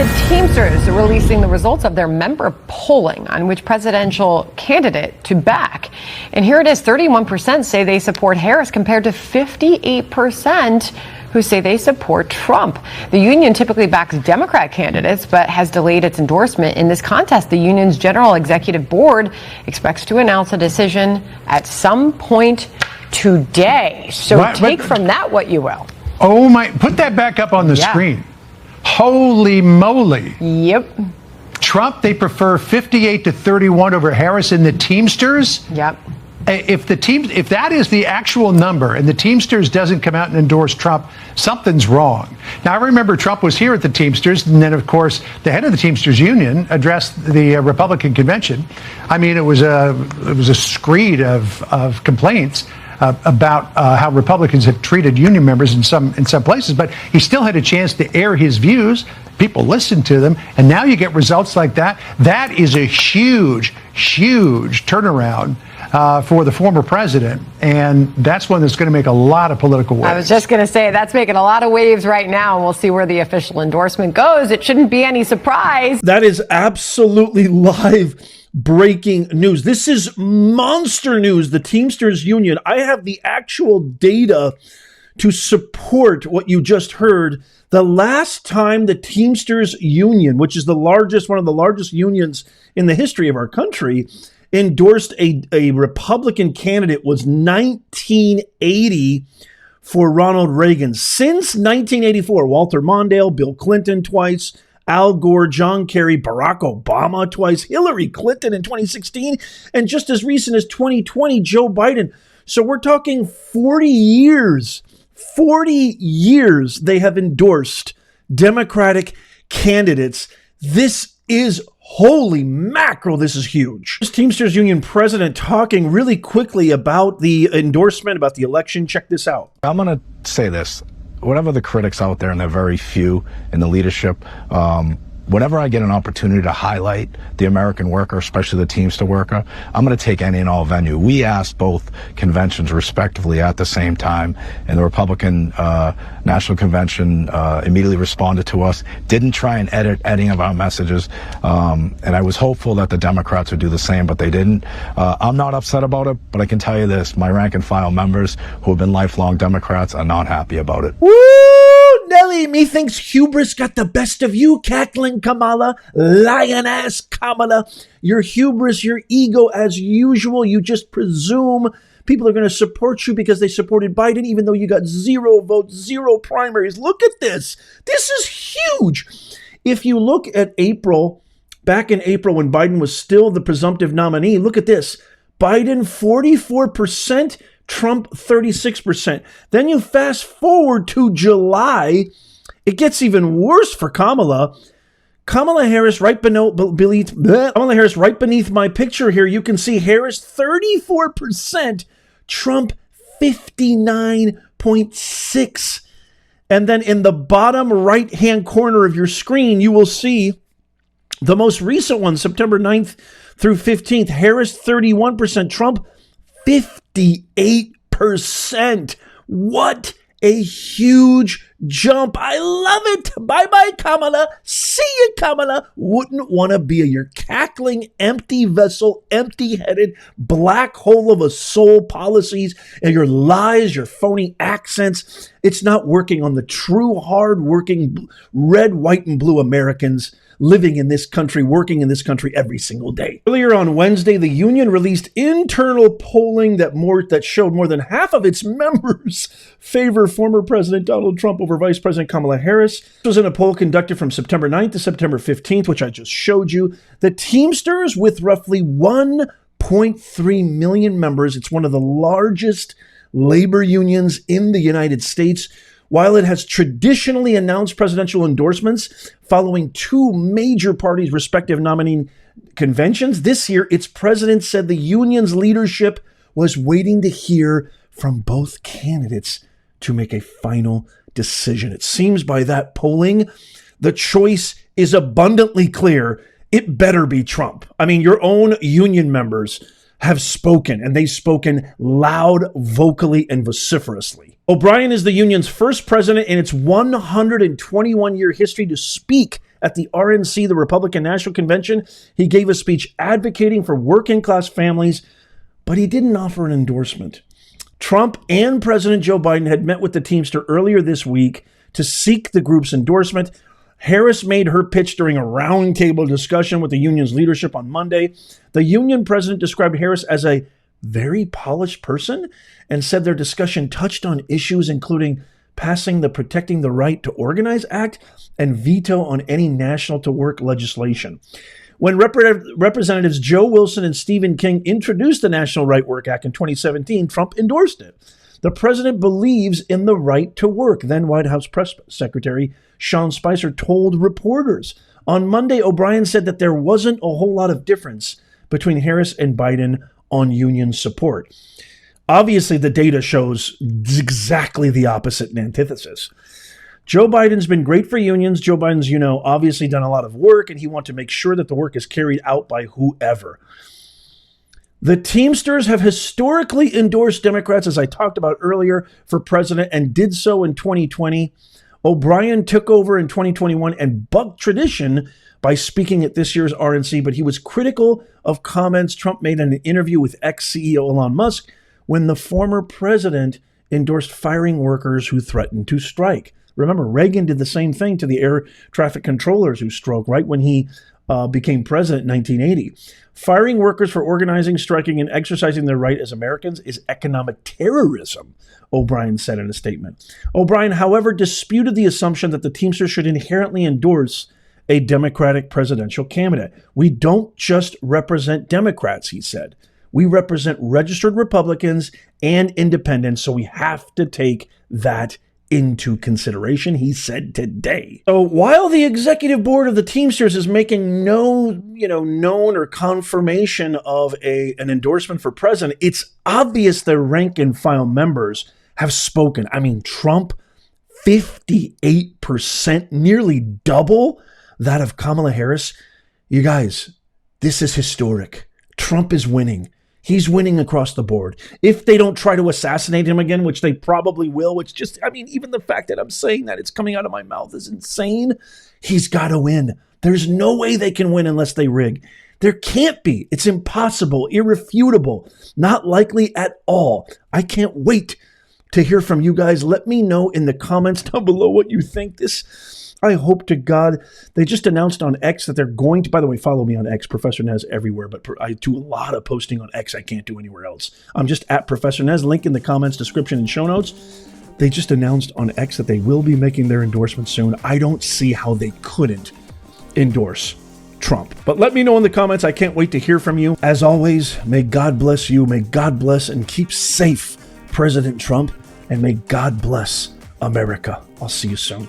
The Teamsters are releasing the results of their member polling on which presidential candidate to back. And here it is, 31% say they support Harris compared to 58% who say they support Trump. The union typically backs Democrat candidates, but has delayed its endorsement in this contest. The union's general executive board expects to announce a decision at some point today. So take from that what you will. Oh my, put that back up on the screen. Holy moly. Yep. Trump, they prefer 58 to 31 over Harris in the Teamsters. Yep. If that is the actual number and the Teamsters doesn't come out and endorse Trump, something's wrong. Now, I remember Trump was here at the Teamsters, and then, of course, the head of the Teamsters Union addressed the Republican convention. I mean, it was a screed of complaints about how Republicans have treated union members in some places, but he still had a chance to air his views. People listened to them, and now you get results like that. That is a huge turnaround for the former president, and that's one that's going to make a lot of political waves. I was just going to say, that's making a lot of waves right now, and we'll see where the official endorsement goes. It shouldn't be any surprise. That is absolutely live breaking news. This is monster news. The Teamsters Union. I have the actual data to support what you just heard. The last time the Teamsters Union, which is one of the largest unions in the history of our country, endorsed a Republican candidate was 1980 for Ronald Reagan. Since 1984, Walter Mondale, Bill Clinton twice, Al Gore, John Kerry, Barack Obama twice, Hillary Clinton in 2016, and just as recent as 2020, Joe Biden. So we're talking 40 years. 40 years they have endorsed Democratic candidates. This is holy mackerel. This is huge. This Teamsters Union president talking really quickly about the endorsement, about the election. Check this out. I'm going to say this. Whatever the critics out there, and they're very few in the leadership, whenever I get an opportunity to highlight the American worker, especially the Teamster worker, I'm going to take any and all venue. We asked both conventions respectively at the same time, and the Republican National Convention immediately responded to us, didn't try and edit any of our messages, and I was hopeful that the Democrats would do the same, but they didn't. I'm not upset about it, but I can tell you this, my rank and file members who have been lifelong Democrats are not happy about it. Woo! Nelly, methinks hubris got the best of you, cackling Kamala, lioness Kamala. Your hubris, your ego, as usual, you just presume people are going to support you because they supported Biden, even though you got 0 votes, 0 primaries. Look at this. This is huge. If you look at April, back in April when Biden was still the presumptive nominee, look at this. Biden, 44%. Trump 36%. Then you fast forward to July, it gets even worse for Kamala. Kamala Harris right beneath my picture here. You can see Harris 34%, Trump 59.6%. And then in the bottom right-hand corner of your screen, you will see the most recent one, September 9th through 15th. Harris 31%, Trump 58%. What a huge jump. I love it. Bye-bye, Kamala. See you, Kamala. Wouldn't want to be your cackling, empty vessel, empty-headed black hole of a soul policies and your lies, your phony accents. It's not working on the true, hard-working red, white, and blue Americans living in this country, working in this country every single day. Earlier on Wednesday, the union released internal polling that showed more than half of its members favor former President Donald Trump over Vice President Kamala Harris. This was in a poll conducted from September 9th to September 15th, which I just showed you. The Teamsters, with roughly 1.3 million members, it's one of the largest labor unions in the United States. While it has traditionally announced presidential endorsements following 2 major parties' respective nominating conventions, this year its president said the union's leadership was waiting to hear from both candidates to make a final decision. It seems by that polling, the choice is abundantly clear. It better be Trump. I mean, your own union members have spoken, and they've spoken loud, vocally, and vociferously. O'Brien is the union's first president in its 121-year history to speak at the RNC, the Republican National Convention. He gave a speech advocating for working-class families, but he didn't offer an endorsement. Trump and President Joe Biden had met with the Teamster earlier this week to seek the group's endorsement. Harris made her pitch during a roundtable discussion with the union's leadership on Monday. The union president described Harris as a very polished person and said their discussion touched on issues including passing the Protecting the Right to Organize Act and veto on any national to work legislation. When Representatives Joe Wilson and Stephen King introduced the National Right Work Act in 2017, Trump endorsed it. The president believes in the right to work, then White House Press Secretary Sean Spicer told reporters. On Monday, O'Brien said that there wasn't a whole lot of difference between Harris and Biden on union support. Obviously, the data shows exactly the opposite and antithesis. Joe Biden's been great for unions. Joe Biden's, obviously done a lot of work, and he wants to make sure that the work is carried out by whoever. The Teamsters have historically endorsed Democrats, as I talked about earlier, for president and did so in 2020. O'Brien took over in 2021 and bucked tradition by speaking at this year's RNC, but he was critical of comments Trump made in an interview with ex-CEO Elon Musk when the former president endorsed firing workers who threatened to strike. Remember, Reagan did the same thing to the air traffic controllers who stroked right when he became president in 1980. Firing workers for organizing, striking, and exercising their right as Americans is economic terrorism, O'Brien said in a statement. O'Brien, however, disputed the assumption that the Teamsters should inherently endorse a Democratic presidential candidate. We don't just represent Democrats, he said. We represent registered Republicans and independents, so we have to take that into consideration, he said today. So while the executive board of the Teamsters is making no, known or confirmation of an endorsement for president, it's obvious their rank and file members have spoken. I mean, Trump, 58%, nearly double that of Kamala Harris. You guys, this is historic. Trump is winning. He's winning across the board. If they don't try to assassinate him again, which they probably will, which just, even the fact that I'm saying that, it's coming out of my mouth is insane. He's got to win. There's no way they can win unless they rig. There can't be. It's impossible, irrefutable, not likely at all. I can't wait to hear from you guys. Let me know in the comments down below what you think. I hope to God. They just announced on X that they're going to, by the way, follow me on X, Professor Nez everywhere, but I do a lot of posting on X I can't do anywhere else. I'm just at Professor Nez, link in the comments, description, and show notes. They just announced on X that they will be making their endorsement soon. I don't see how they couldn't endorse Trump. But let me know in the comments. I can't wait to hear from you. As always, may God bless you. May God bless and keep safe President Trump, and may God bless America. I'll see you soon.